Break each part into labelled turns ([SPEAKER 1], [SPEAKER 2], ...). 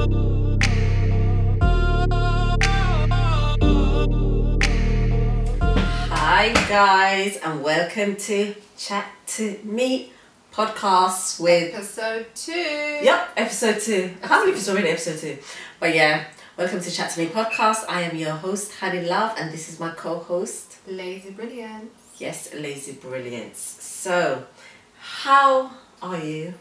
[SPEAKER 1] Hi guys, and welcome to Chat to Me podcast with
[SPEAKER 2] episode 2.
[SPEAKER 1] Yep, episode 2. I can't believe it's already episode 2. But yeah, welcome to Chat to Me podcast. I am your host, Honey Love, and this is my co-host,
[SPEAKER 2] Lazy Brilliance.
[SPEAKER 1] Yes, Lazy Brilliance. So, how are you?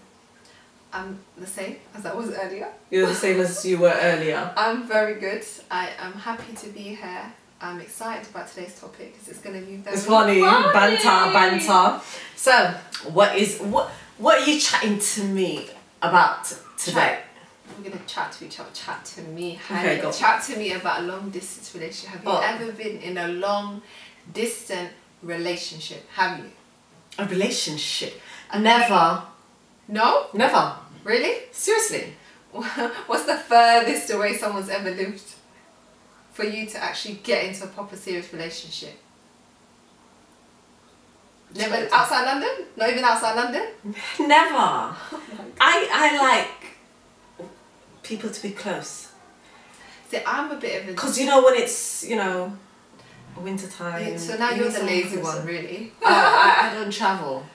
[SPEAKER 2] I'm the same as I was earlier.
[SPEAKER 1] You're the same as you were earlier.
[SPEAKER 2] I'm very good. I am happy to be here. I'm excited about today's topic because it's going to be very
[SPEAKER 1] It's funny. Banter. So, what are you chatting to me about today?
[SPEAKER 2] We're going to chat to each other. Chat to me.
[SPEAKER 1] Okay, go.
[SPEAKER 2] Chat to me about a long distance relationship. Have you ever been in a long distance relationship? Have you?
[SPEAKER 1] A relationship? Never.
[SPEAKER 2] No?
[SPEAKER 1] Never.
[SPEAKER 2] Really?
[SPEAKER 1] Seriously.
[SPEAKER 2] What's the furthest away someone's ever lived for you to actually get into a proper serious relationship? Never outside London? Not even outside London?
[SPEAKER 1] Never. I like people to be close.
[SPEAKER 2] See, I'm a bit of a...
[SPEAKER 1] Because you know when it's, winter time.
[SPEAKER 2] Yeah, so now you're the lazy one, really.
[SPEAKER 1] I don't travel.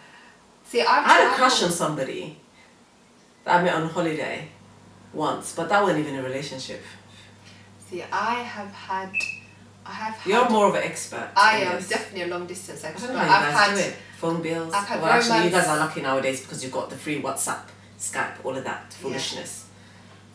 [SPEAKER 2] See,
[SPEAKER 1] I had a crush on somebody that I met on holiday once, but that wasn't even a relationship.
[SPEAKER 2] See, I have had...
[SPEAKER 1] You're more of an expert.
[SPEAKER 2] I am definitely a long distance expert.
[SPEAKER 1] I've had phone bills.
[SPEAKER 2] I've had
[SPEAKER 1] actually,
[SPEAKER 2] romance.
[SPEAKER 1] you guys are lucky nowadays because you've got the free WhatsApp, Skype, all of that foolishness.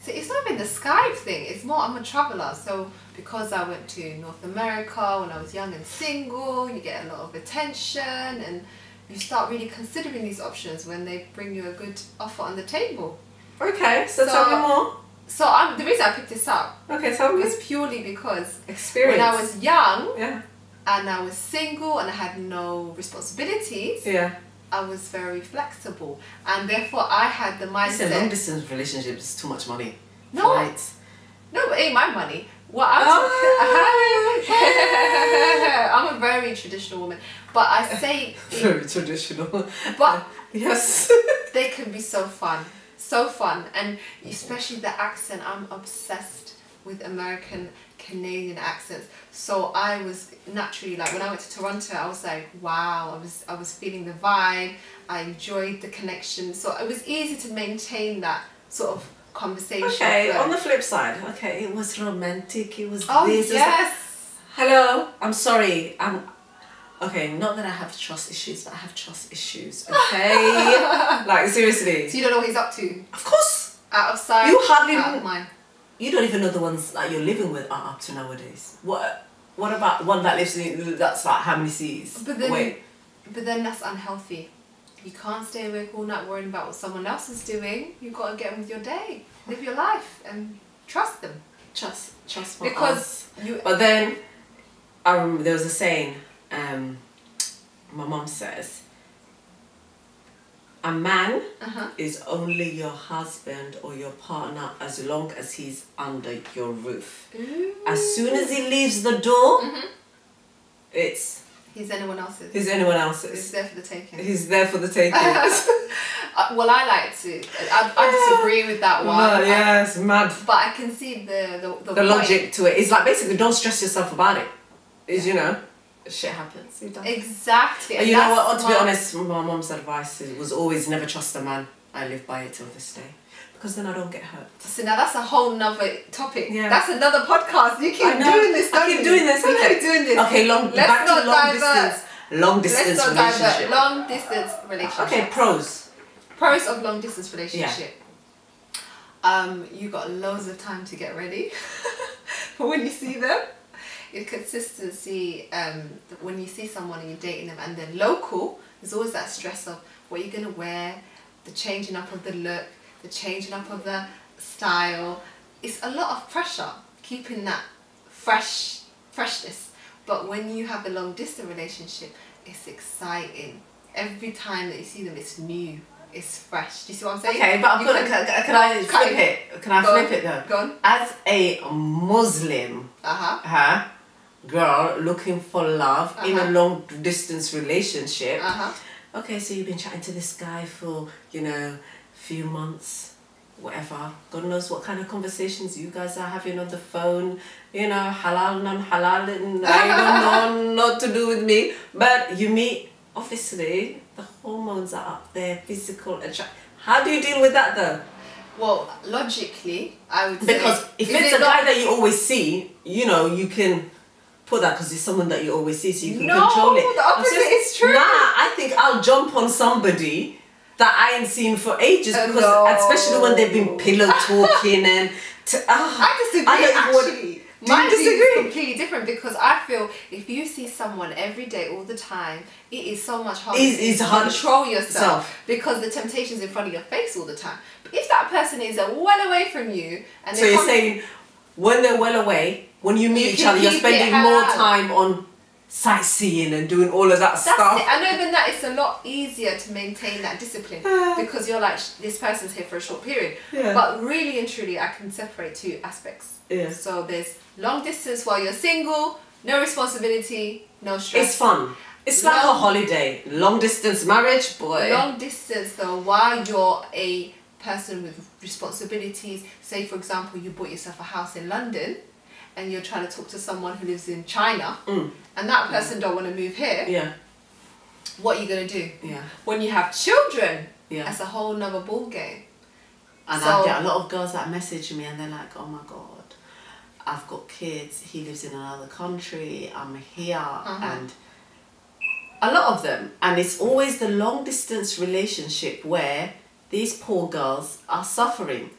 [SPEAKER 2] So it's not even the Skype thing. It's more I'm a traveller. So because I went to North America when I was young and single, you get a lot of attention and you start really considering these options when they bring you a good offer on the table.
[SPEAKER 1] Okay, so tell me more.
[SPEAKER 2] So the reason I picked this up is purely because
[SPEAKER 1] experience.
[SPEAKER 2] When I was young
[SPEAKER 1] and
[SPEAKER 2] I was single and I had no responsibilities, I was very flexible and therefore I had the mindset.
[SPEAKER 1] It's a long distance relationship is too much money.
[SPEAKER 2] No,
[SPEAKER 1] Flights.
[SPEAKER 2] no, but it ain't my money. What I'm I'm a very traditional woman, but I say
[SPEAKER 1] very traditional.
[SPEAKER 2] But
[SPEAKER 1] yes,
[SPEAKER 2] they can be so fun. So fun, and especially the accent. I'm obsessed with American Canadian accents. So I was naturally like when I went to Toronto, I was like, wow, I was feeling the vibe. I enjoyed the connection. So it was easy to maintain that sort of conversation.
[SPEAKER 1] Okay, on the flip side, it was romantic. It was
[SPEAKER 2] this. Yes.
[SPEAKER 1] Hello, I'm sorry. Okay, not that I have trust issues, but I have trust issues, okay? Like, seriously.
[SPEAKER 2] So you don't know what he's up to?
[SPEAKER 1] Of course.
[SPEAKER 2] Out of sight, out of mind.
[SPEAKER 1] You don't even know the ones that you're living with are up to nowadays. What about one that lives that's like how many seas away?
[SPEAKER 2] But then that's unhealthy. You can't stay awake all night worrying about what someone else is doing. You've got to get on with your day. Live your life and trust them.
[SPEAKER 1] Trust
[SPEAKER 2] because
[SPEAKER 1] But then, I remember there was a saying, my mom says, a man is only your husband or your partner as long as he's under your roof.
[SPEAKER 2] Ooh.
[SPEAKER 1] As soon as he leaves the door,
[SPEAKER 2] he's anyone else's.
[SPEAKER 1] He's anyone else's.
[SPEAKER 2] He's there for the taking.
[SPEAKER 1] He's there for the taking.
[SPEAKER 2] Well, I like to. I disagree with that one.
[SPEAKER 1] No, yes, mad.
[SPEAKER 2] But I can see the
[SPEAKER 1] logic to it. It's like basically don't stress yourself about it. Is shit happens.
[SPEAKER 2] Exactly.
[SPEAKER 1] And you know what? To be honest, my mom's advice was always never trust a man. I live by it till this day. Because then I don't get hurt.
[SPEAKER 2] So now that's a whole nother topic.
[SPEAKER 1] Yeah.
[SPEAKER 2] That's another podcast. You keep doing this.
[SPEAKER 1] I keep doing this.
[SPEAKER 2] Okay. Doing this.
[SPEAKER 1] Okay, back to long distance relationship.
[SPEAKER 2] Long distance relationship.
[SPEAKER 1] Okay, pros.
[SPEAKER 2] Pros of long distance relationship. You got loads of time to get ready for when you see them. Your consistency, when you see someone and you're dating them and they're local, there's always that stress of what you're going to wear, the changing up of the look, the changing up of the style. It's a lot of pressure keeping that freshness. But when you have a long distance relationship, it's exciting. Every time that you see them, it's new, it's fresh. Do you see what I'm saying?
[SPEAKER 1] Okay, but can I flip it? Can I flip it though?
[SPEAKER 2] Go on.
[SPEAKER 1] As a Muslim, girl looking for love in a long distance relationship. Okay, so you've been chatting to this guy for, few months. whatever. God knows what kind of conversations you guys are having on the phone. You know, halal, non-halal, and I don't know, not to do with me. But you meet, obviously, the hormones are up there, physical attraction. How do you deal with that though?
[SPEAKER 2] Well, logically, I would say...
[SPEAKER 1] Because if it's a guy that you always see, you know, you can put that because it's someone that you always see, so you can control it.
[SPEAKER 2] No, the opposite is true.
[SPEAKER 1] Nah, I think I'll jump on somebody that I ain't seen for ages, because especially when they've been pillow talking and...
[SPEAKER 2] I disagree, actually. My view is completely different, because I feel if you see someone every day, all the time, it is so much harder to control yourself, because the temptation's in front of your face all the time. But if that person is well away from you, and
[SPEAKER 1] so you're saying when they're well away, when you meet each other, you're spending more time on sightseeing and doing all of that stuff.
[SPEAKER 2] I know, then that it's a lot easier to maintain that discipline, because you're like, this person's here for a short period.
[SPEAKER 1] Yeah.
[SPEAKER 2] But really and truly, I can separate two aspects.
[SPEAKER 1] Yeah.
[SPEAKER 2] So there's long distance while you're single, no responsibility, no stress.
[SPEAKER 1] It's fun. It's like a holiday. Long distance marriage, boy.
[SPEAKER 2] Long distance though, while you're a person with responsibilities, say for example you bought yourself a house in London and you're trying to talk to someone who lives in China, and that person don't want to move here, what are you going to do? When you have children, that's a whole nother ball game.
[SPEAKER 1] And I get a lot of girls that message me and they're like, oh my God, I've got kids, he lives in another country, I'm here, and a lot of them, and it's always the long distance relationship where these poor girls are suffering,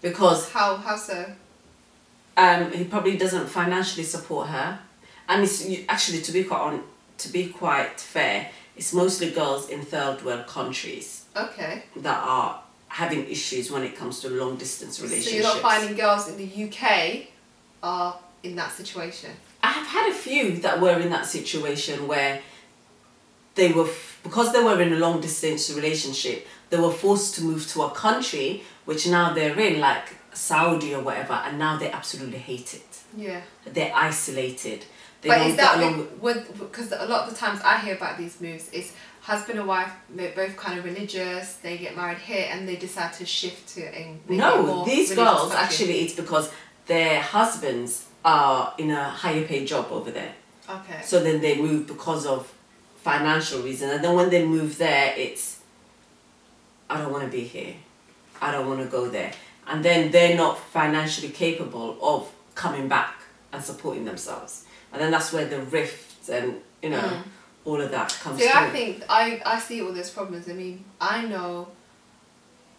[SPEAKER 1] because
[SPEAKER 2] how so?
[SPEAKER 1] He probably doesn't financially support her, and it's actually, to be quite fair, it's mostly girls in third world countries that are having issues when it comes to long distance relationships.
[SPEAKER 2] So you're not finding girls in the UK are in that situation?
[SPEAKER 1] I have had a few that were in that situation where they were, because they were in a long distance relationship, they were forced to move to a country which now they're in, like Saudi or whatever, and now they absolutely hate it.
[SPEAKER 2] Yeah.
[SPEAKER 1] They're isolated. They
[SPEAKER 2] but
[SPEAKER 1] don't
[SPEAKER 2] is that
[SPEAKER 1] get along
[SPEAKER 2] because a lot of the times I hear about these moves, it's husband and wife, they're both kind of religious, they get married here and they decide to shift to a more
[SPEAKER 1] these girls country. Actually, it's because their husbands are in a higher paid job over there.
[SPEAKER 2] Okay.
[SPEAKER 1] So then they move because of financial reasons, and then when they move there, it's, I don't want to be here, I don't want to go there, and then they're not financially capable of coming back and supporting themselves, and then that's where the rifts and all of that comes.
[SPEAKER 2] See, I think I see all those problems. I mean, I know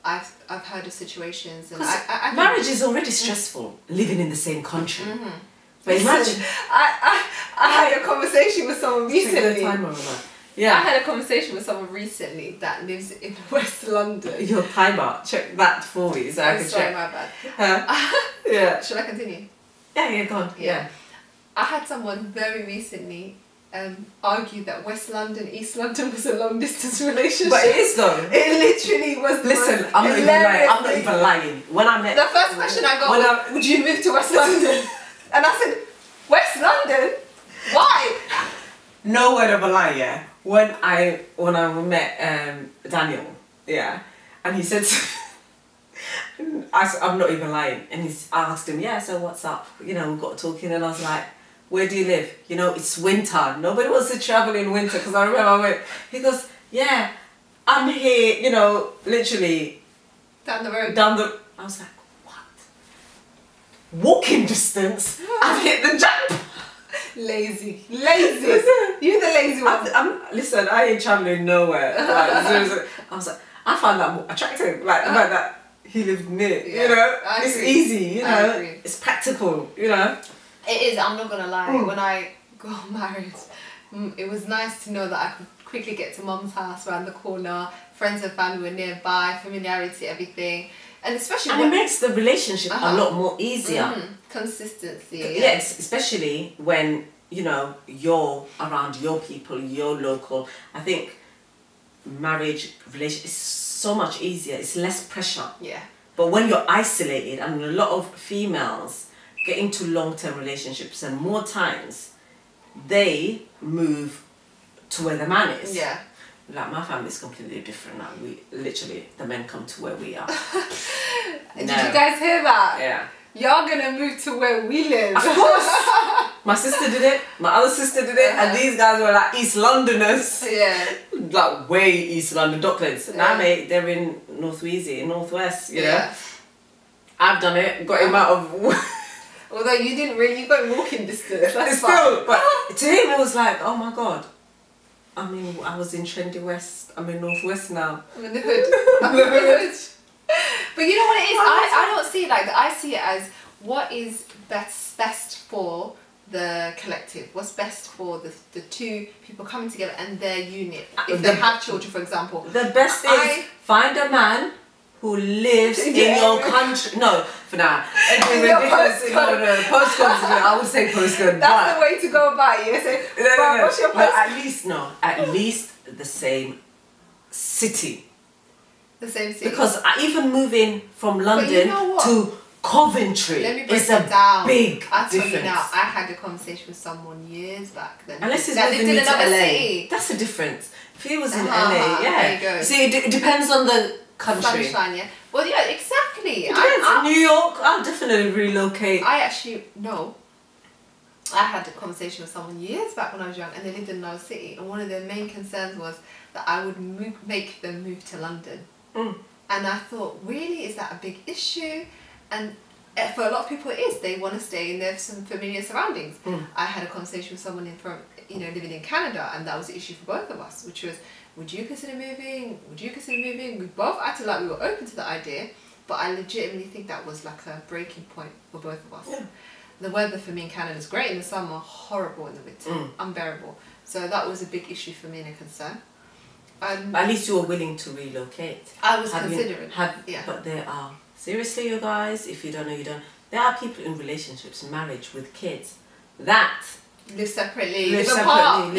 [SPEAKER 2] I've heard of situations, and I
[SPEAKER 1] marriage is already stressful, living in the same country. But imagine,
[SPEAKER 2] I had a conversation with someone recently.
[SPEAKER 1] Yeah.
[SPEAKER 2] I had a conversation with someone recently that lives in West London.
[SPEAKER 1] Your timer, check that for me so I can
[SPEAKER 2] sorry,
[SPEAKER 1] check.
[SPEAKER 2] my bad.
[SPEAKER 1] Yeah.
[SPEAKER 2] Should I continue?
[SPEAKER 1] Yeah, go on. Yeah.
[SPEAKER 2] I had someone very recently argue that West London, East London was a long distance relationship.
[SPEAKER 1] But it is though.
[SPEAKER 2] It literally was.
[SPEAKER 1] Listen, I'm not even lying. When I met,
[SPEAKER 2] the first question I got was, would you move to West London? And I said, West London? Why?
[SPEAKER 1] No word of a lie, yeah. When I met Daniel, yeah, and he said, I'm not even lying, and I asked him, yeah, so what's up? You know, we got talking, and I was like, where do you live? You know, it's winter. Nobody wants to travel in winter, because I remember he goes, yeah, I'm here, you know, literally
[SPEAKER 2] down the road.
[SPEAKER 1] I was like, what? Walking distance? I've hit the jump.
[SPEAKER 2] Lazy. You're the lazy one.
[SPEAKER 1] Listen, I ain't travelling nowhere. I was like, I found that more attractive. Like the fact that he lived near.
[SPEAKER 2] Yeah,
[SPEAKER 1] you know, it's easy. You know, it's practical. You know,
[SPEAKER 2] it is. I'm not gonna lie. When I got married, it was nice to know that I could quickly get to mum's house around the corner. Friends and family were nearby. Familiarity, everything. And especially
[SPEAKER 1] it makes the relationship a lot more easier.
[SPEAKER 2] Consistency.
[SPEAKER 1] Yes, especially when, you know, you're around your people, you're local. I think marriage, relationship is so much easier. It's less pressure.
[SPEAKER 2] Yeah.
[SPEAKER 1] But when you're isolated, and a lot of females get into long-term relationships, and more times they move to where the man is.
[SPEAKER 2] Yeah.
[SPEAKER 1] Like my family's completely different. Like we literally, the men come to where we are.
[SPEAKER 2] Did you guys hear that?
[SPEAKER 1] Yeah.
[SPEAKER 2] Y'all gonna move to where we live.
[SPEAKER 1] Of course. My sister did it. My other sister did it, and these guys were like East Londoners.
[SPEAKER 2] Yeah.
[SPEAKER 1] Like way East London, Docklands.
[SPEAKER 2] Yeah.
[SPEAKER 1] Now, mate, they're in North Wheezy, Northwest. You know.
[SPEAKER 2] Yeah.
[SPEAKER 1] I've done it. Got him out of.
[SPEAKER 2] Although you didn't really, you got walking distance. That's
[SPEAKER 1] Still, but to him it was like, oh my god. I mean, I was in Trendy West. I'm in Northwest now.
[SPEAKER 2] I'm in the hood. I'm in the hood. But you know what it is? I don't see it like that. I see it as what is best for the collective. What's best for the two people coming together and their unit. If they have children, for example.
[SPEAKER 1] The best is find a man who lives in your country. No, for now. Postcodes. I would say postcode.
[SPEAKER 2] That's the way to go about it. You say, what's your postcode?
[SPEAKER 1] At least the same city.
[SPEAKER 2] The same city.
[SPEAKER 1] Because even moving from London to Coventry is a big
[SPEAKER 2] I'll tell
[SPEAKER 1] difference.
[SPEAKER 2] you now, I had a conversation with someone years back then.
[SPEAKER 1] Unless he's moving me to LA. That's the difference. If he was in LA,
[SPEAKER 2] there you go.
[SPEAKER 1] See, it depends on the country.
[SPEAKER 2] Sunshine, yeah. Well, yeah, exactly.
[SPEAKER 1] It depends. New York, I'll definitely relocate.
[SPEAKER 2] I actually, no. I had a conversation with someone years back when I was young, and they lived in another city, and one of their main concerns was that I would make them move to London. And I thought, really, is that a big issue? And for a lot of people it is. They want to stay in their some familiar surroundings. I had a conversation with someone living in Canada, and that was the issue for both of us, which was, would you consider moving? Would you consider moving? We both acted like we were open to the idea, but I legitimately think that was like a breaking point for both of us. Yeah. The weather for me in Canada is great in the summer, horrible in the winter, unbearable. So that was a big issue for me and a concern.
[SPEAKER 1] At least you were willing to relocate.
[SPEAKER 2] I was considering.
[SPEAKER 1] But there are, seriously you guys, if you don't know, you don't. There are people in relationships, marriage with kids, that
[SPEAKER 2] live separately,
[SPEAKER 1] live apart.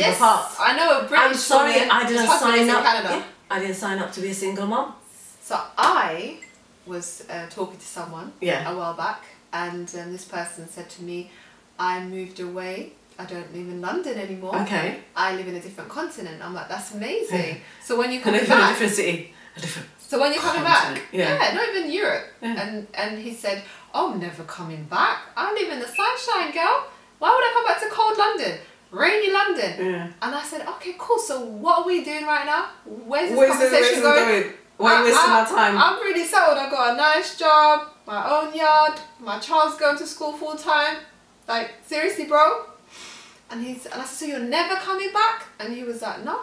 [SPEAKER 2] I know a British
[SPEAKER 1] I'm sorry,
[SPEAKER 2] woman,
[SPEAKER 1] I didn't sign up.
[SPEAKER 2] Canada.
[SPEAKER 1] I didn't sign up to be a single mom.
[SPEAKER 2] So I was talking to someone a while back, and this person said to me, I moved away. I don't live in London anymore. Okay. I live in a different continent. I'm like, that's amazing. So when you come back,
[SPEAKER 1] in a different city, a different.
[SPEAKER 2] So when you're coming back, not even Europe, and he said, oh, I'm never coming back. I live in the sunshine, girl. Why would I come back to cold London, rainy London? And I said, okay, cool. So what are we doing right now? Where's this conversation going?
[SPEAKER 1] Why are you wasting my time?
[SPEAKER 2] I'm really settled. I got a nice job, my own yard. My child's going to school full time. Like, seriously, bro. And I said, so you're never coming back? And he was like, no.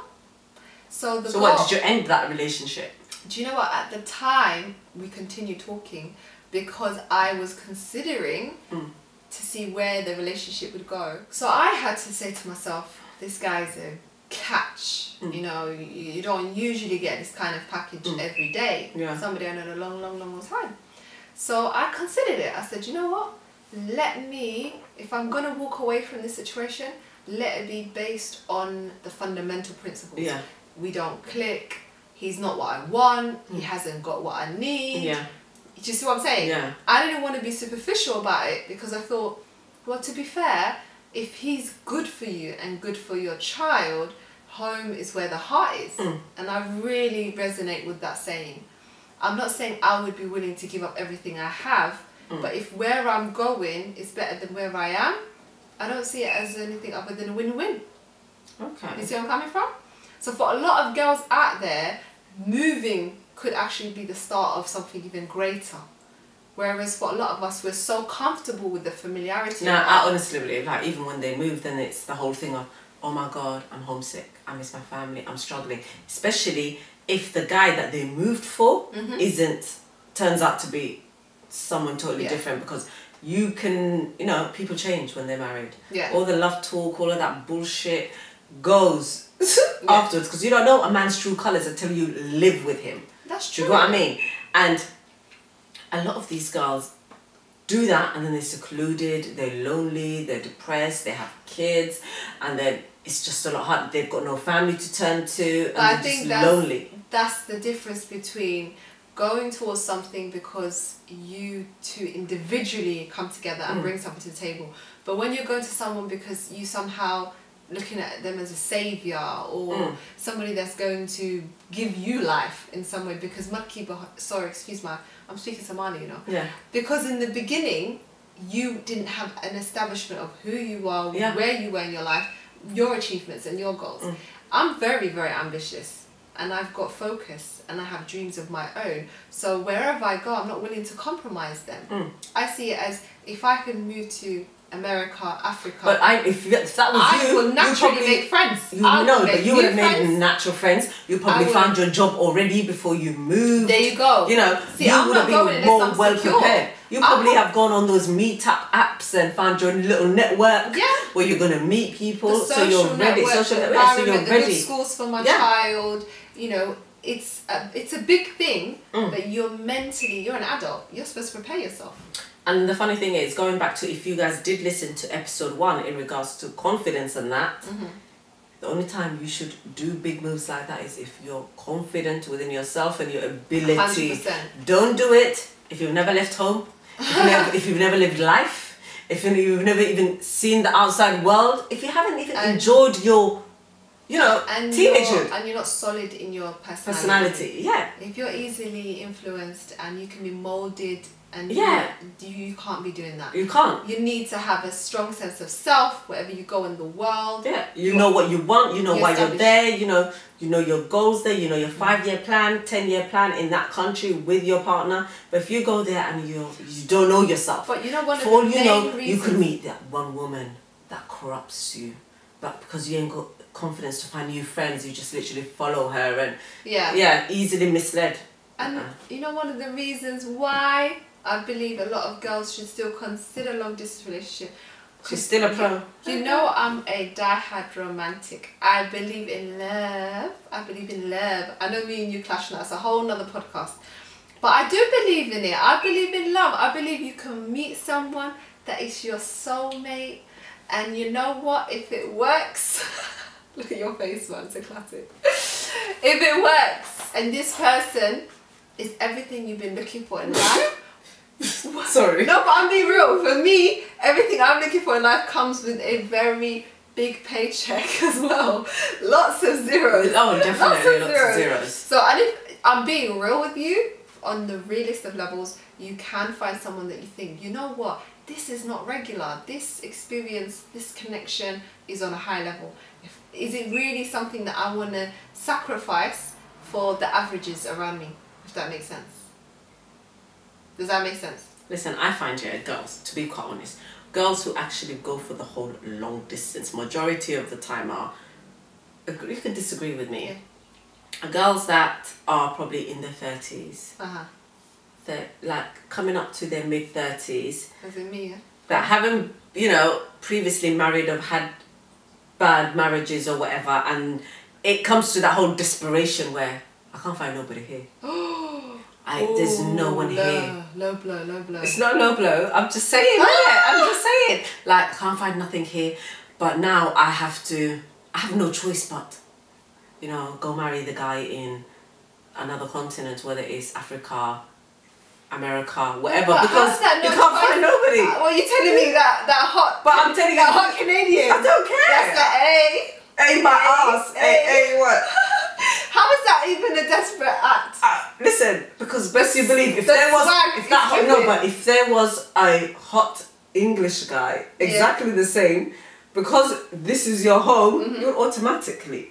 [SPEAKER 2] So
[SPEAKER 1] what, did you end that relationship?
[SPEAKER 2] Do you know what? At the time, we continued talking because I was considering to see where the relationship would go. So I had to say to myself, this guy's a catch. You know, you don't usually get this kind of package every day. Somebody I know a long, long, long time. So I considered it. I said, you know what? Let me, if I'm going to walk away from this situation, let it be based on the fundamental principles. Yeah. We don't click. He's not what I want. He hasn't got what I need. Yeah. Do you see what I'm saying? Yeah. I didn't want to be superficial about it because I thought, well, to be fair, if he's good for you and good for your child, home is where the heart is. And I really resonate with that saying. I'm not saying I would be willing to give up everything I have, but if where I'm going is better than where I am, I don't see it as anything other than a win-win. Okay. You see where I'm coming from? So for a lot of girls out there, moving could actually be the start of something even greater. Whereas for a lot of us, we're so comfortable with the familiarity.
[SPEAKER 1] No, I honestly believe, like, even when they move, then it's the whole thing of, oh my God, I'm homesick, I miss my family, I'm struggling. Especially if the guy that they moved for turns out to be someone totally different, because you can, people change when they're married. Yeah. All the love talk, all of that bullshit goes afterwards, because you don't know a man's true colours until you live with him.
[SPEAKER 2] That's true.
[SPEAKER 1] Do you know what I mean? And a lot of these girls do that, and then they're secluded, they're lonely, they're depressed, they have kids, and then it's just a lot harder. They've got no family to turn to, and they're just lonely.
[SPEAKER 2] That's the difference between going towards something because you two individually come together and bring something to the table. But when you're going to someone because you somehow looking at them as a savior or somebody that's going to give you life in some way, because I'm speaking Somali, you know.
[SPEAKER 1] Yeah.
[SPEAKER 2] Because in the beginning you didn't have an establishment of who you are, where you were in your life, your achievements and your goals. I'm very, very ambitious, and I've got focus, and I have dreams of my own. So wherever I go, I'm not willing to compromise them. I see it as, if I can move to America, Africa.
[SPEAKER 1] But if that was
[SPEAKER 2] I will naturally make friends.
[SPEAKER 1] But you would have made natural friends. You probably found your job already before you moved.
[SPEAKER 2] There you go.
[SPEAKER 1] You know,
[SPEAKER 2] see,
[SPEAKER 1] you would have been more well prepared. You probably have gone on those meetup apps and found your little network where you're going to meet people.
[SPEAKER 2] The
[SPEAKER 1] so you're ready. Social network, so you're ready.
[SPEAKER 2] The good schools for my child. You know, it's a big thing, but you're an adult. You're supposed to prepare yourself.
[SPEAKER 1] And the funny thing is, going back to, if you guys did listen to episode 1 in regards to confidence and that, the only time you should do big moves like that is if you're confident within yourself and your ability.
[SPEAKER 2] 100%.
[SPEAKER 1] Don't do it if you've never left home, if you've never lived life, if you've never even seen the outside world, if you haven't even enjoyed your, teenagehood.
[SPEAKER 2] And you're not solid in your personality.
[SPEAKER 1] Yeah.
[SPEAKER 2] If you're easily influenced and you can be molded, and you can't be doing that.
[SPEAKER 1] You can't.
[SPEAKER 2] You need to have a strong sense of self wherever you go in the world.
[SPEAKER 1] Yeah. You know what you want. You know why you're there. You know your goals there. You know your 5-year plan, 10-year plan in that country with your partner. But if you go there and you don't know yourself,
[SPEAKER 2] but you know, one
[SPEAKER 1] for all you know, you could meet that one woman that corrupts you, but because you ain't got confidence to find new friends, you just literally follow her and easily misled.
[SPEAKER 2] And you know, one of the reasons why I believe a lot of girls should still consider long distance relationship.
[SPEAKER 1] She's still a pro.
[SPEAKER 2] You know, I'm a diehard romantic. I believe in love. I know me and you clash now. It's a whole nother podcast. But I do believe in it. I believe in love. I believe you can meet someone that is your soulmate. And you know what? If it works, look at your face, man. It's a classic. If it works and this person is everything you've been looking for in life.
[SPEAKER 1] Sorry.
[SPEAKER 2] No, but I'm being real. For me, everything I'm looking for in life comes with a very big paycheck as well. Lots of zeros.
[SPEAKER 1] Oh, definitely lots of zeros.
[SPEAKER 2] So, and if I'm being real with you, on the realest of levels, you can find someone that you think, you know what, this is not regular. This experience, this connection is on a high level. Is it really something that I want to sacrifice for the averages around me? If that makes sense. Does that make sense?
[SPEAKER 1] Listen, I find girls, to be quite honest, girls who actually go for the whole long distance, majority of the time you can disagree with me, girls that are probably in their 30s, they're like coming up to their mid-30s,
[SPEAKER 2] as in me,
[SPEAKER 1] that haven't, previously married or had bad marriages or whatever, and it comes to that whole desperation where I can't find nobody here. There's no one here.
[SPEAKER 2] Low blow.
[SPEAKER 1] It's not low blow. I'm just saying. I'm just saying. Like, I can't find nothing here. But now I have no choice but, go marry the guy in another continent, whether it's Africa, America, whatever.
[SPEAKER 2] But
[SPEAKER 1] because you can't find nobody.
[SPEAKER 2] Well, you're telling me that hot.
[SPEAKER 1] But I'm telling you,
[SPEAKER 2] that hot Canadian.
[SPEAKER 1] I don't care.
[SPEAKER 2] That's like,
[SPEAKER 1] hey, my ass. Hey, what?
[SPEAKER 2] How is that even a desperate act?
[SPEAKER 1] Listen, because best you believe, if there was a hot English guy, exactly the same, because this is your home, you'll automatically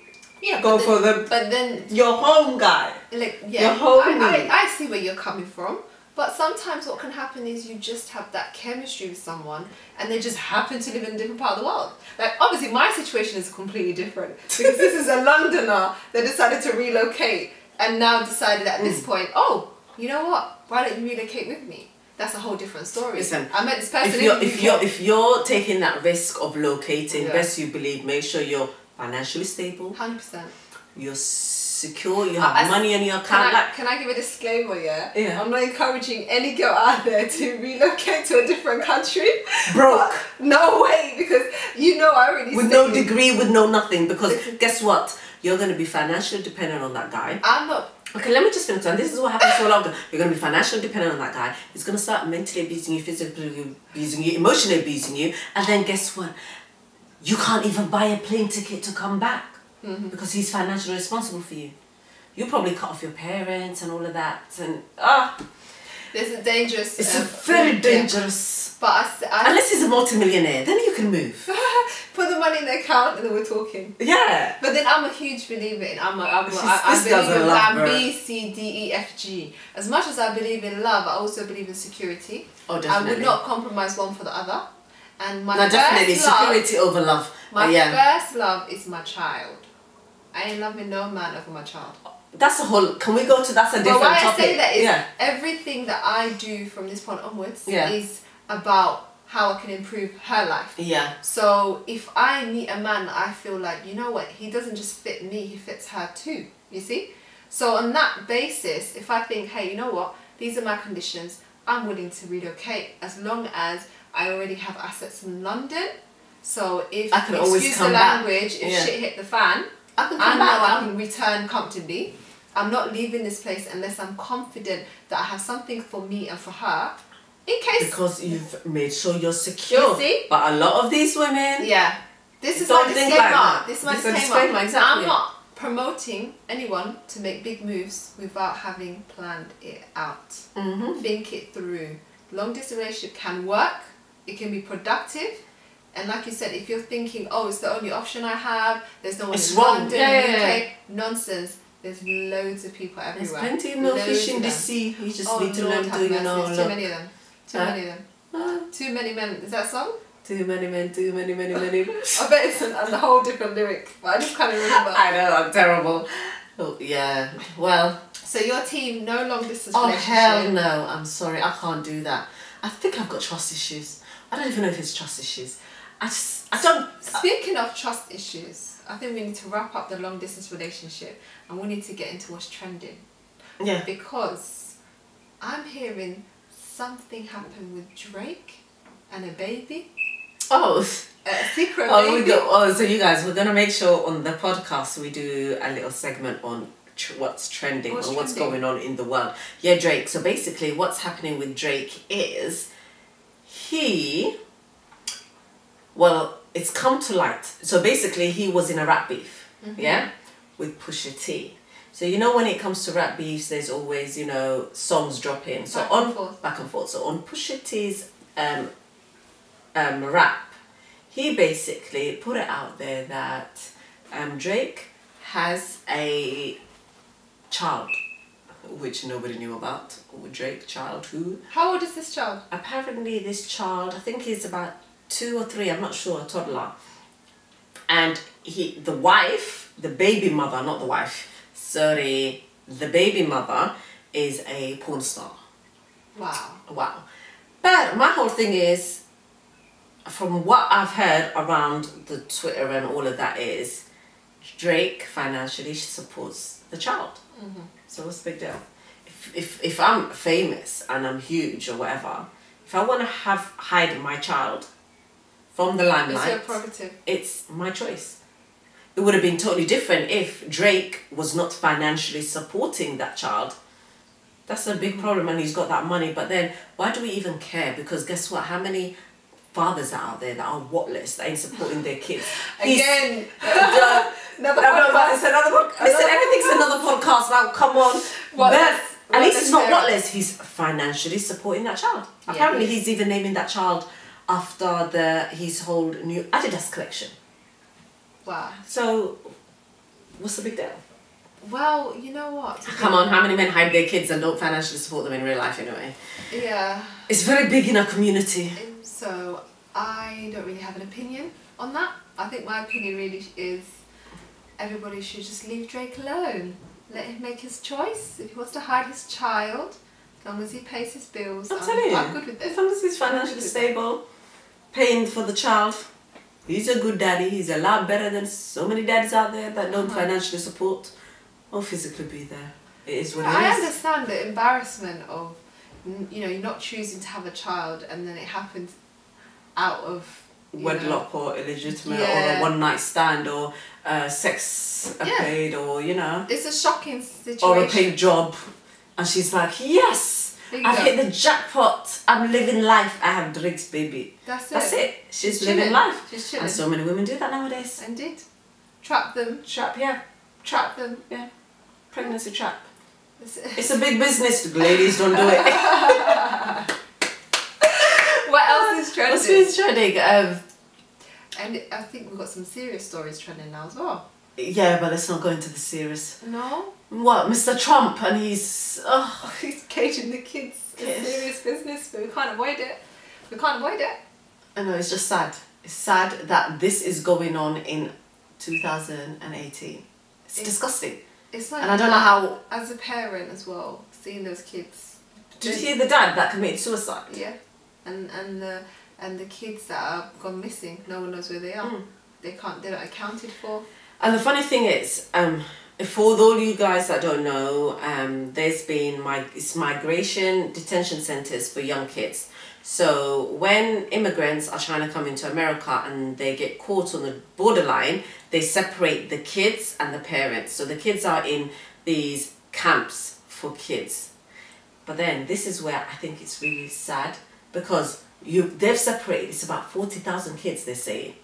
[SPEAKER 1] go for the. But then your home guy.
[SPEAKER 2] Like
[SPEAKER 1] your home.
[SPEAKER 2] I see where you're coming from. But sometimes what can happen is you just have that chemistry with someone and they just happen to live in a different part of the world. Like, obviously my situation is completely different because this is a Londoner that decided to relocate and now decided at this point, oh, you know what? Why don't you relocate with me? That's a whole different story.
[SPEAKER 1] Listen,
[SPEAKER 2] I met this person
[SPEAKER 1] if you're taking that risk of locating, best you believe, make sure you're financially stable.
[SPEAKER 2] 100%.
[SPEAKER 1] You're secure, you have money in your account.
[SPEAKER 2] Can I give a disclaimer, yeah? I'm not encouraging any girl out there to relocate to a different country.
[SPEAKER 1] Broke.
[SPEAKER 2] No way, because I already
[SPEAKER 1] with no degree, with no nothing, because guess what? You're going to be financially dependent on that guy.
[SPEAKER 2] I'm not.
[SPEAKER 1] Okay, let me just finish. And this is what happens so long. You're going to be financially dependent on that guy. He's going to start mentally abusing you, physically abusing you, emotionally abusing you. And then guess what? you can't even buy a plane ticket to come back because he's financially responsible for you. You probably cut off your parents and all of that, and
[SPEAKER 2] there's a dangerous.
[SPEAKER 1] It's very dangerous.
[SPEAKER 2] But
[SPEAKER 1] unless he's a multimillionaire, then you can move.
[SPEAKER 2] Put the money in the account and then we're talking.
[SPEAKER 1] Yeah.
[SPEAKER 2] But then I'm a huge believer in I believe in plan B, C, D, E, F, G. As much as I believe in love, I also believe in security.
[SPEAKER 1] Oh, definitely.
[SPEAKER 2] I would not compromise one for the other. And my
[SPEAKER 1] definitely
[SPEAKER 2] first love,
[SPEAKER 1] security over love.
[SPEAKER 2] My first love is my child. I ain't loving no man over my child.
[SPEAKER 1] That's a whole. Can we go to that's a different
[SPEAKER 2] topic?
[SPEAKER 1] But why
[SPEAKER 2] I say that is everything that I do from this point onwards is about how I can improve her life.
[SPEAKER 1] Yeah.
[SPEAKER 2] So if I meet a man that I feel like, you know what, he doesn't just fit me, he fits her too. You see? So on that basis, if I think, hey, you know what, these are my conditions, I'm willing to relocate as long as I already have assets in London. So if
[SPEAKER 1] I can always come back.
[SPEAKER 2] If shit hit the fan,
[SPEAKER 1] I can come back.
[SPEAKER 2] I can return comfortably. I'm not leaving this place unless I'm confident that I have something for me and for her. In case...
[SPEAKER 1] Because you've made sure you're secure.
[SPEAKER 2] You see?
[SPEAKER 1] But a lot of these women...
[SPEAKER 2] Yeah. This is my disclaimer.
[SPEAKER 1] Like
[SPEAKER 2] this is my disclaimer.
[SPEAKER 1] Exactly.
[SPEAKER 2] I'm not promoting anyone to make big moves without having planned it out. Think it through. Long distance relationship can work. It can be productive. And like you said, if you're thinking, oh, it's the only option I have, there's no one in London, UK, nonsense. There's loads of people everywhere.
[SPEAKER 1] There's plenty more fish in the sea. You just need to learn to,
[SPEAKER 2] There's too many of them. Too many of them. Too many men. Is that a song?
[SPEAKER 1] Too many men, too many.
[SPEAKER 2] I bet it's a whole different lyric, but I just can't remember.
[SPEAKER 1] I know, I'm terrible. Oh, yeah, well.
[SPEAKER 2] So your team, no long distance
[SPEAKER 1] relationship? Oh, hell no. I'm sorry, I can't do that. I think I've got trust issues. I don't even know if it's trust issues. I don't...
[SPEAKER 2] Speaking of trust issues, I think we need to wrap up the long distance relationship and we need to get into what's trending.
[SPEAKER 1] Yeah.
[SPEAKER 2] Because I'm hearing something happened with Drake and a baby.
[SPEAKER 1] Oh.
[SPEAKER 2] A secret baby.
[SPEAKER 1] So you guys, we're going to make sure on the podcast we do a little segment on what's trending or what's going on in the world. Yeah, Drake. So basically what's happening with Drake is well, it's come to light. So basically he was in a rap beef, with Pusha T. So you know when it comes to rap beefs, there's always, songs dropping. So back and forth. So on Pusha T's rap, he basically put it out there that Drake has a child, which nobody knew about. Drake, child who?
[SPEAKER 2] How old is this child?
[SPEAKER 1] Apparently this child, I think he's about 2 or 3, I'm not sure, a toddler. And the baby mother is a porn star. Wow. But my whole thing is, from what I've heard around the Twitter and all of that is, Drake financially supports the child. So what's the big deal? If I'm famous and I'm huge or whatever, if I want to hide my child from the limelight,
[SPEAKER 2] it's your prerogative.
[SPEAKER 1] It's my choice. It would have been totally different if Drake was not financially supporting that child. That's a big problem, and he's got that money. But then, why do we even care? Because guess what? How many fathers are out there that are whatless, that ain't supporting their kids?
[SPEAKER 2] Again,
[SPEAKER 1] it's another podcast. Listen, everything's another podcast now. Come on. At least he's not whatless. He's financially supporting that child. Yeah, apparently, he's even naming that child after his whole new Adidas collection.
[SPEAKER 2] Wow.
[SPEAKER 1] So, what's the big deal?
[SPEAKER 2] Well, you know what?
[SPEAKER 1] Come on, how many men hide their kids and don't financially support them in real life anyway?
[SPEAKER 2] Yeah.
[SPEAKER 1] It's very big in our community.
[SPEAKER 2] So, I don't really have an opinion on that. I think my opinion really is everybody should just leave Drake alone. Let him make his choice. If he wants to hide his child, as long as he pays his bills, I'm good with it.
[SPEAKER 1] As long as he's financially stable, paying for the child, he's a good daddy. He's a lot better than so many daddies out there that don't financially support or physically be there. It is what it is.
[SPEAKER 2] I understand the embarrassment of, you're not choosing to have a child and then it happens out of
[SPEAKER 1] wedlock or illegitimate or a one-night stand or sex paid or
[SPEAKER 2] It's a shocking situation.
[SPEAKER 1] Or a paid job, and she's like, yes,
[SPEAKER 2] Bingo.
[SPEAKER 1] I've hit the jackpot. I'm living life. I have drinks, baby.
[SPEAKER 2] That's
[SPEAKER 1] it. She's
[SPEAKER 2] chilling.
[SPEAKER 1] living life.
[SPEAKER 2] She's chilling.
[SPEAKER 1] And so many women do that nowadays.
[SPEAKER 2] Indeed. Trap them.
[SPEAKER 1] Trap, yeah.
[SPEAKER 2] Trap them.
[SPEAKER 1] Yeah. Pregnancy trap.
[SPEAKER 2] It's
[SPEAKER 1] It's a big business. Ladies, don't do it.
[SPEAKER 2] What else is trending?
[SPEAKER 1] What's been trending?
[SPEAKER 2] And I think we've got some serious stories trending now as well.
[SPEAKER 1] Yeah, but let's not go into the serious.
[SPEAKER 2] No?
[SPEAKER 1] What, Mr. Trump and he's...
[SPEAKER 2] He's caging the kids. It's
[SPEAKER 1] Yes.
[SPEAKER 2] serious business, but we can't avoid it. We can't avoid it.
[SPEAKER 1] I know, it's just sad. It's sad that this is going on in 2018. It's disgusting.
[SPEAKER 2] It's like,
[SPEAKER 1] And I don't know how...
[SPEAKER 2] as a parent as well, seeing those kids.
[SPEAKER 1] Did you hear the dad that committed suicide?
[SPEAKER 2] Yeah. And the kids that are gone missing, no one knows where they are. They're not accounted for.
[SPEAKER 1] And the funny thing is, for all you guys that don't know, there's been migration detention centers for young kids. So when immigrants are trying to come into America and they get caught on the borderline, they separate the kids and the parents. So the kids are in these camps for kids. But then this is where I think it's really sad, because they've separated, it's about 40,000 kids they're saying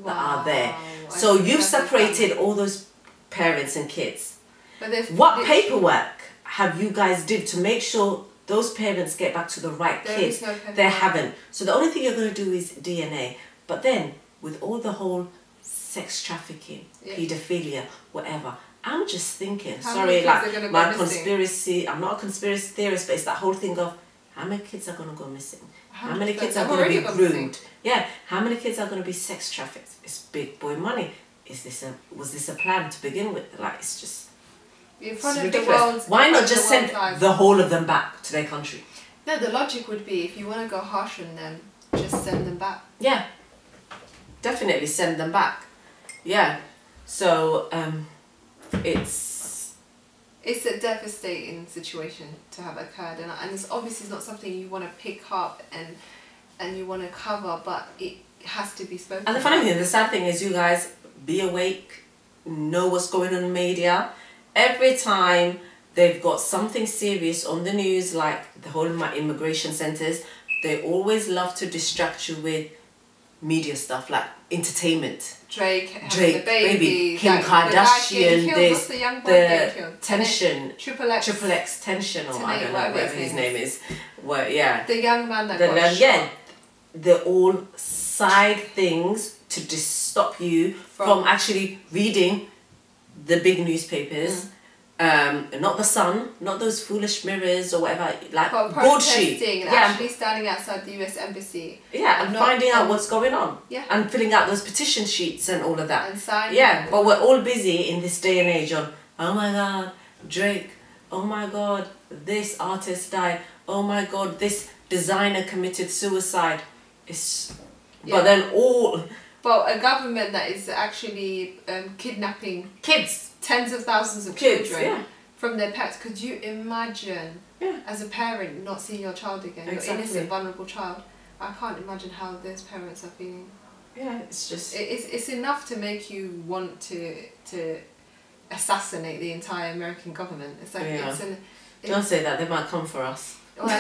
[SPEAKER 1] that are there. So you've separated all those parents and kids.
[SPEAKER 2] But
[SPEAKER 1] what paperwork have you guys did to make sure those parents get back to the right kids?
[SPEAKER 2] No
[SPEAKER 1] they haven't. So the only thing you're going to do is DNA. But then with all the whole sex trafficking, paedophilia, whatever, I'm just thinking, sorry, like my conspiracy, I'm not a conspiracy theorist, but it's that whole thing of how many kids are going to go missing? How many kids are going to be groomed? Yeah, how many kids are going to be sex trafficked? It's big boy money. Was this a plan to begin with? Like, it's just ridiculous. Why not just send the whole of them back to their country?
[SPEAKER 2] No, the logic would be, if you want to go harsh on them, just send them back.
[SPEAKER 1] Yeah, definitely send them back. Yeah, so
[SPEAKER 2] it's a devastating situation to have occurred, and it's obviously not something you want to pick up and you want to cover, but it has to be spoken.
[SPEAKER 1] And the funny thing, the sad thing is, you guys be awake, know what's going on in the media. Every time they've got something serious on the news, like the whole immigration centers, they always love to distract you with media stuff, like entertainment.
[SPEAKER 2] Drake having the baby,
[SPEAKER 1] Kim Kardashian,
[SPEAKER 2] the
[SPEAKER 1] tension,
[SPEAKER 2] Triple X
[SPEAKER 1] tension, or I don't know, whatever his name is. Well, yeah.
[SPEAKER 2] The young man that got shot.
[SPEAKER 1] Yeah, they're all side things to stop you from actually reading the big newspapers. Not the Sun, not those foolish mirrors or whatever, like broadsheet.
[SPEAKER 2] And actually standing outside the US Embassy.
[SPEAKER 1] Yeah, and finding out what's going on.
[SPEAKER 2] Yeah.
[SPEAKER 1] And filling out those petition sheets and all of that.
[SPEAKER 2] And signing.
[SPEAKER 1] Yeah, but we're all busy in this day and age on, oh my God, Drake, oh my God, this artist died, oh my God, this designer committed suicide. But then
[SPEAKER 2] But a government that is actually kidnapping
[SPEAKER 1] kids.
[SPEAKER 2] Tens of thousands of children from their pets. Could you imagine, as a parent, not seeing your child again, your innocent, vulnerable child? I can't imagine how those parents are feeling.
[SPEAKER 1] Yeah, it's just...
[SPEAKER 2] It's enough to make you want to assassinate the entire American government. It's like
[SPEAKER 1] don't say that, they might come for us.
[SPEAKER 2] Well,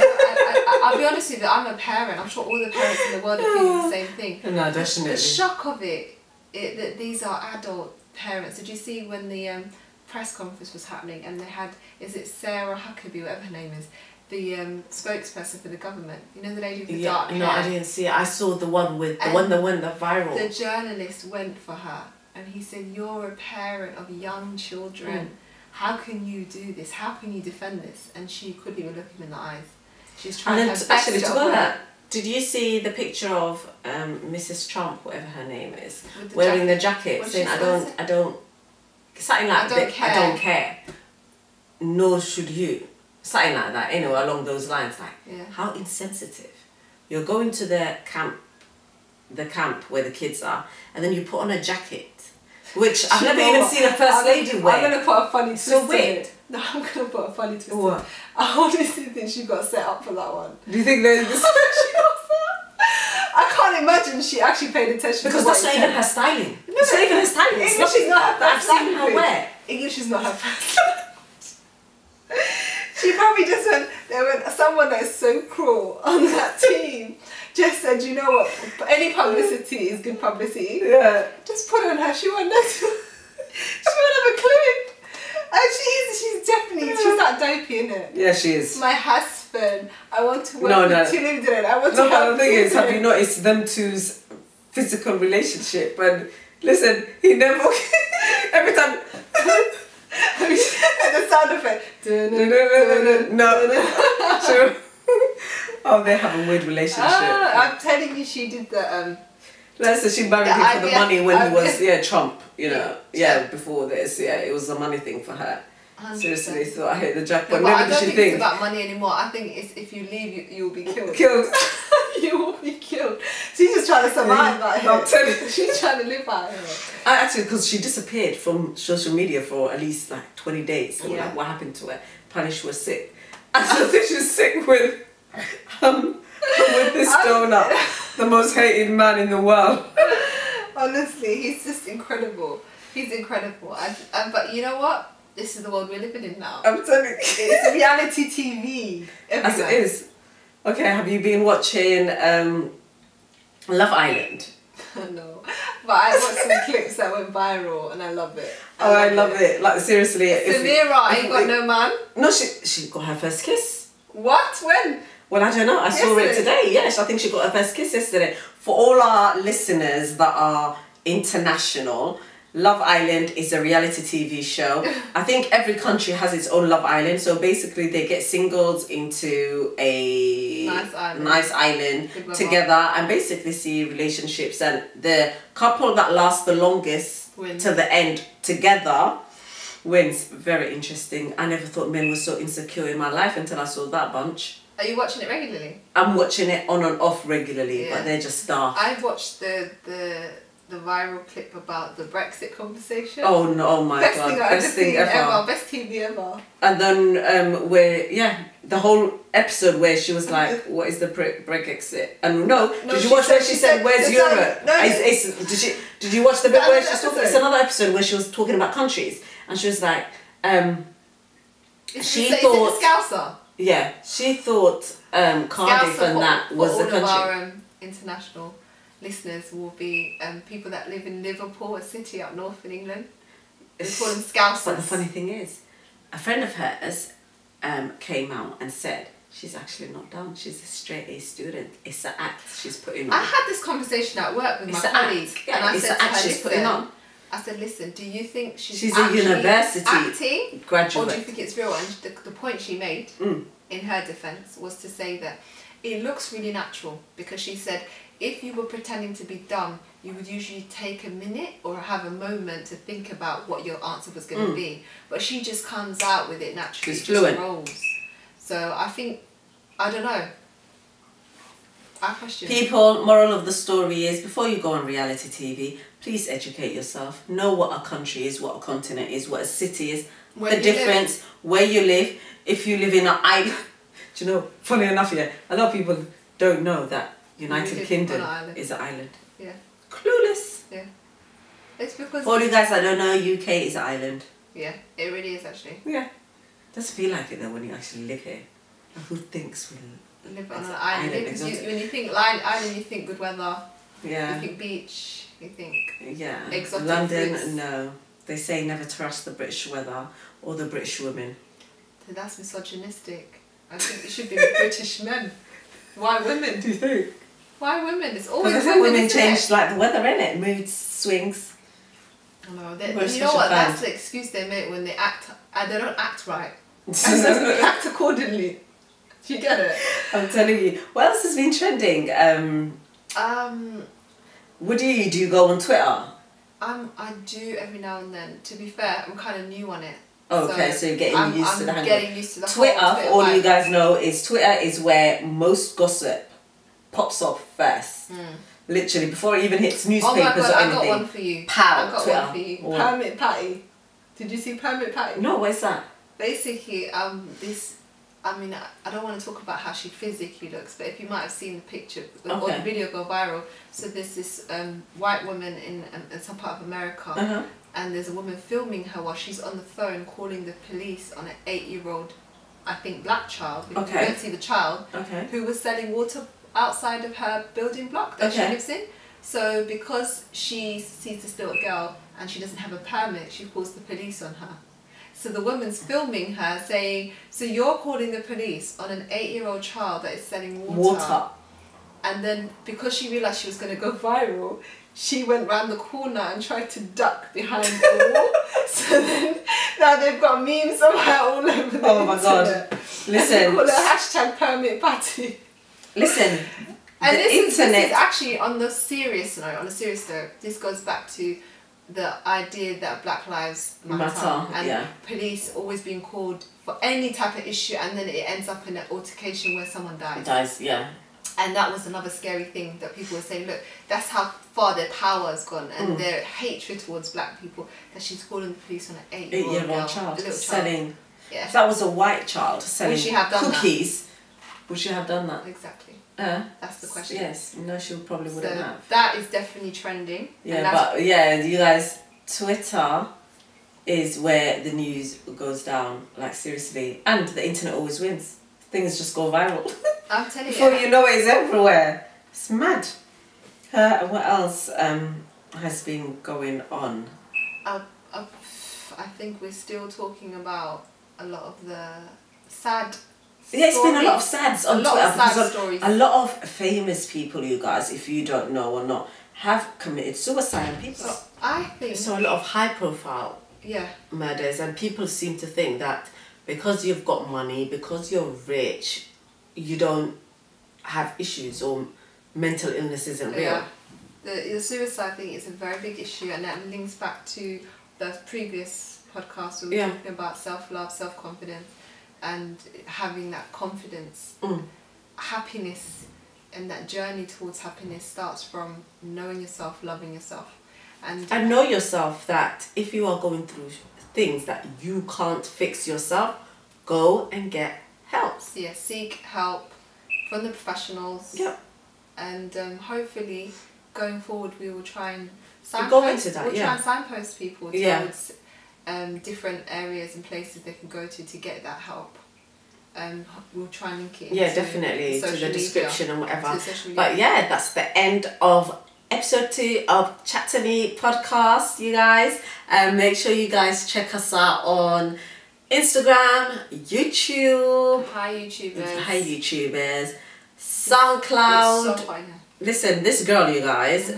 [SPEAKER 2] I'll be honest with you, I'm a parent. I'm sure all the parents in the world are feeling the same thing.
[SPEAKER 1] No, definitely.
[SPEAKER 2] The shock of it that these are adult parents. Did you see when the press conference was happening and they had, is it Sarah Huckabee, whatever her name is, the spokesperson for the government? You know, the lady with the dark hair?
[SPEAKER 1] No, I didn't see it. I saw the one with the one that went viral.
[SPEAKER 2] The journalist went for her and he said, "You're a parent of young children. How can you do this? How can you defend this?" And she couldn't even look him in the eyes. She's trying to
[SPEAKER 1] actually to go that. Did you see the picture of Mrs. Trump, whatever her name is, wearing the jacket, saying, I don't, something like I don't care, nor should you, something like that, anyway, along those lines. Like, how insensitive. You're going to the camp where the kids are, and then you put on a jacket, which I've never even seen a first lady wear.
[SPEAKER 2] I'm going to put a funny twist
[SPEAKER 1] so weird.
[SPEAKER 2] No, I'm going to put a funny twist
[SPEAKER 1] What?
[SPEAKER 2] I honestly think she got set up for that one.
[SPEAKER 1] Do you think there's
[SPEAKER 2] she got set up? I can't imagine she actually paid attention
[SPEAKER 1] because that's not even her styling.
[SPEAKER 2] No,
[SPEAKER 1] it's not even her styling.
[SPEAKER 2] English is not her first language.
[SPEAKER 1] I've seen her wear.
[SPEAKER 2] English is not her first language. She probably just went, Someone that's so cruel on that team just said, you know what, any publicity is good publicity.
[SPEAKER 1] Yeah.
[SPEAKER 2] Just put on her, she won't know. She won't have a clue. And she's definitely, she's that dopey, isn't it?
[SPEAKER 1] Yeah, she is.
[SPEAKER 2] My husband, I want to work with children. I want to
[SPEAKER 1] No, but
[SPEAKER 2] help
[SPEAKER 1] the thing is, have
[SPEAKER 2] children.
[SPEAKER 1] you noticed them two's physical relationship? And listen, he never, every time,
[SPEAKER 2] And the sound effect.
[SPEAKER 1] no, sure. Oh, they have a weird relationship.
[SPEAKER 2] I'm telling you, she did the
[SPEAKER 1] Let's say she married him for the
[SPEAKER 2] IVF
[SPEAKER 1] money when he was Trump, you know. Yeah, before this, it was a money thing for her.
[SPEAKER 2] 100%.
[SPEAKER 1] Seriously, thought I hit the jackpot.
[SPEAKER 2] No, but I
[SPEAKER 1] Never
[SPEAKER 2] don't
[SPEAKER 1] did she
[SPEAKER 2] think it's
[SPEAKER 1] think
[SPEAKER 2] about money anymore. I think it's if you leave, you'll be killed.
[SPEAKER 1] killed.
[SPEAKER 2] You will be killed. She's just trying to survive out here.
[SPEAKER 1] I'm telling you.
[SPEAKER 2] She's trying to live out here.
[SPEAKER 1] Actually, because she disappeared from social media for at least like 20 days. So like, what happened to her? Apparently she was sick. I still think she was sick with this donut, the most hated man in the world.
[SPEAKER 2] Honestly, he's just incredible. He's incredible. But you know what? This is the world we're living in now.
[SPEAKER 1] I'm telling you.
[SPEAKER 2] It's reality TV.
[SPEAKER 1] As it is. Okay, have you been watching Love Island?
[SPEAKER 2] No. But I watched some clips that went viral and I love it.
[SPEAKER 1] I love it. Like, seriously.
[SPEAKER 2] Samira ain't got no man.
[SPEAKER 1] No, she got her first kiss.
[SPEAKER 2] What? When?
[SPEAKER 1] Well, I don't know. I saw it
[SPEAKER 2] Yesterday?
[SPEAKER 1] today. Yes, I think she got her first kiss yesterday. For all our listeners that are international, Love Island is a reality TV show. I think every country has its own Love Island. So basically they get singles into a nice island together and basically see relationships. And the couple that lasts the longest to the end together wins. Very interesting. I never thought men were so insecure in my life until I saw that bunch.
[SPEAKER 2] Are you watching it regularly?
[SPEAKER 1] I'm watching it on and off regularly, but they're just daft.
[SPEAKER 2] I watched the viral clip about the Brexit conversation.
[SPEAKER 1] Oh no! Oh my god! Best thing ever!
[SPEAKER 2] Best TV ever!
[SPEAKER 1] And then the whole episode where she was like, "What is the Brexit?" And did you watch where she said, "Where's Europe?" Did you watch the bit where she's talking? It's another episode where she was talking about countries, and she was like, she thought
[SPEAKER 2] Scouser.
[SPEAKER 1] Yeah, she thought Cardiff and that was the country.
[SPEAKER 2] All of our international listeners will be people that live in Liverpool, a city up north in England. They call them Scousers.
[SPEAKER 1] But the funny thing is, a friend of hers came out and said she's actually not dumb. She's a straight A student. It's an act she's putting on.
[SPEAKER 2] I had this conversation at work with my colleague, and I said to her,
[SPEAKER 1] she's putting on.
[SPEAKER 2] I said, listen, do you think she's
[SPEAKER 1] a university
[SPEAKER 2] acting,
[SPEAKER 1] graduate,
[SPEAKER 2] or do you think it's real? And the point she made in her defence was to say that it looks really natural, because she said if you were pretending to be dumb, you would usually take a minute or have a moment to think about what your answer was going to be. But she just comes out with it naturally.
[SPEAKER 1] She's fluent.
[SPEAKER 2] Rolls. So I think, I don't know. I question.
[SPEAKER 1] People, moral of the story is, before you go on reality TV, please educate yourself. Know what a country is, what a continent is, what a city is, the difference, where you live. If you live in an island, do you know, funny enough, a lot of people don't know that United Kingdom is an island.
[SPEAKER 2] Yeah.
[SPEAKER 1] Clueless.
[SPEAKER 2] Yeah. It's because...
[SPEAKER 1] For all you guys that don't know, UK is an island.
[SPEAKER 2] Yeah, it really is actually.
[SPEAKER 1] Yeah. Does feel like it though when you actually live here. Like, who thinks we
[SPEAKER 2] live on an island? When you think island, you think good weather.
[SPEAKER 1] Yeah.
[SPEAKER 2] You think beach. You think
[SPEAKER 1] exotic London, fruits. No. They say never trust the British weather or the British women.
[SPEAKER 2] That's misogynistic. I think it should be the British men. Why women? Do you think? Why women? It's always
[SPEAKER 1] women change like the weather, innit? Moods, swings.
[SPEAKER 2] No, you know what? That's the excuse they make when they act. They don't act right. They act accordingly. Do you get it?
[SPEAKER 1] I'm telling you. What else has been trending? What do you go on Twitter?
[SPEAKER 2] I do every now and then. To be fair, I'm kind of new on it.
[SPEAKER 1] Okay, so you're getting used to the handle.
[SPEAKER 2] Getting used to the
[SPEAKER 1] Twitter, for all you guys know, Twitter is where most gossip pops up first. Literally, before it even hits newspapers or anything.
[SPEAKER 2] I got one for you.
[SPEAKER 1] Pow,
[SPEAKER 2] I got
[SPEAKER 1] Twitter.
[SPEAKER 2] one for you. Permit Patty. Did you see Permit Patty?
[SPEAKER 1] No, where's that?
[SPEAKER 2] Basically, I don't want to talk about how she physically looks, but if you might have seen the picture or the video go viral. So there's this white woman in some part of America, and there's a woman filming her while she's on the phone calling the police on an 8-year-old I think, black child, because
[SPEAKER 1] Okay.
[SPEAKER 2] we don't see the child,
[SPEAKER 1] Okay.
[SPEAKER 2] who was selling water outside of her building block that she
[SPEAKER 1] Okay.
[SPEAKER 2] lives in. So because she sees this little girl and she doesn't have a permit, she calls the police on her. So the woman's filming her saying, so you're calling the police on an 8-year-old child that is selling water. And then because she realised she was going to go viral, she went round the corner and tried to duck behind the wall. So then now they've got memes of her all over the
[SPEAKER 1] Oh my God.
[SPEAKER 2] internet.
[SPEAKER 1] Listen.
[SPEAKER 2] And they call it hashtag permit party.
[SPEAKER 1] Listen.
[SPEAKER 2] And
[SPEAKER 1] the
[SPEAKER 2] this
[SPEAKER 1] internet.
[SPEAKER 2] is actually on a serious note, this goes back to the idea that Black Lives Matter, and
[SPEAKER 1] yeah.
[SPEAKER 2] police always being called for any type of issue, and then it ends up in an altercation where someone dies.
[SPEAKER 1] Yeah.
[SPEAKER 2] And that was another scary thing that people were saying, look, that's how far their power has gone and their hatred towards black people, that she's calling the police on an 8-year-old
[SPEAKER 1] child,
[SPEAKER 2] a little
[SPEAKER 1] selling.
[SPEAKER 2] child. Yeah.
[SPEAKER 1] If that was a white child selling
[SPEAKER 2] Would she have done
[SPEAKER 1] cookies, would she have done that?
[SPEAKER 2] Exactly.
[SPEAKER 1] That's
[SPEAKER 2] the question.
[SPEAKER 1] Yes, no, she probably wouldn't
[SPEAKER 2] So
[SPEAKER 1] have.
[SPEAKER 2] that is definitely trending.
[SPEAKER 1] Yeah, but yeah, you guys, Twitter is where the news goes down, like seriously, and the internet always wins. Things just go viral.
[SPEAKER 2] I'm telling you.
[SPEAKER 1] Before you know it, it's everywhere. It's mad. What else has been going on?
[SPEAKER 2] I think we're still talking about a lot of the sad.
[SPEAKER 1] Yeah, it's been a lot of
[SPEAKER 2] stories.
[SPEAKER 1] sads on
[SPEAKER 2] A lot
[SPEAKER 1] Twitter
[SPEAKER 2] of sad
[SPEAKER 1] because
[SPEAKER 2] stories.
[SPEAKER 1] a lot of famous people, you guys, if you don't know or not, have committed suicide. And people,
[SPEAKER 2] So I think.
[SPEAKER 1] so a lot of high profile
[SPEAKER 2] Yeah.
[SPEAKER 1] murders, and people seem to think that because you've got money, because you're rich, you don't have issues or mental illness isn't real.
[SPEAKER 2] Yeah. The suicide thing is a very big issue, and that links back to the previous podcast where we were talking about self-love, self-confidence, and having that confidence. Happiness and that journey towards happiness starts from knowing yourself, loving yourself. And
[SPEAKER 1] know yourself that if you are going through things that you can't fix yourself, go and get help.
[SPEAKER 2] yeah, seek help from the professionals.
[SPEAKER 1] Yep.
[SPEAKER 2] And hopefully going forward we will try and
[SPEAKER 1] Go into that,
[SPEAKER 2] we'll try and signpost people towards different areas and places they can go to get that help. We'll try and link it into
[SPEAKER 1] definitely, to the description and whatever. But
[SPEAKER 2] media.
[SPEAKER 1] yeah, that's the end of episode 2 of Chat to Me podcast, you guys. Make sure you guys check us out on Instagram, YouTube.
[SPEAKER 2] Hi YouTubers.
[SPEAKER 1] Hi YouTubers. SoundCloud.
[SPEAKER 2] It's so fun.
[SPEAKER 1] Listen, this girl, you guys,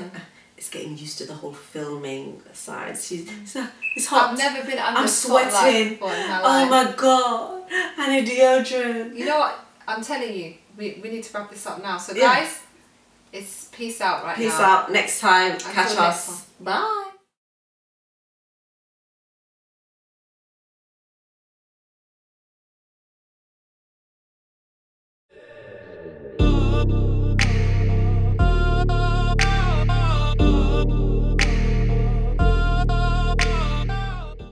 [SPEAKER 1] is getting used to the whole filming side. It's hot.
[SPEAKER 2] I've never been under
[SPEAKER 1] I'm
[SPEAKER 2] spotlight
[SPEAKER 1] sweating.
[SPEAKER 2] before in my
[SPEAKER 1] Oh
[SPEAKER 2] life.
[SPEAKER 1] my god, I need deodorant.
[SPEAKER 2] You know what? I'm telling you, we need to wrap this up now. So
[SPEAKER 1] Yeah.
[SPEAKER 2] guys, it's peace out right now.
[SPEAKER 1] Peace out. Next time,
[SPEAKER 2] Until
[SPEAKER 1] catch
[SPEAKER 2] next
[SPEAKER 1] us. Bye.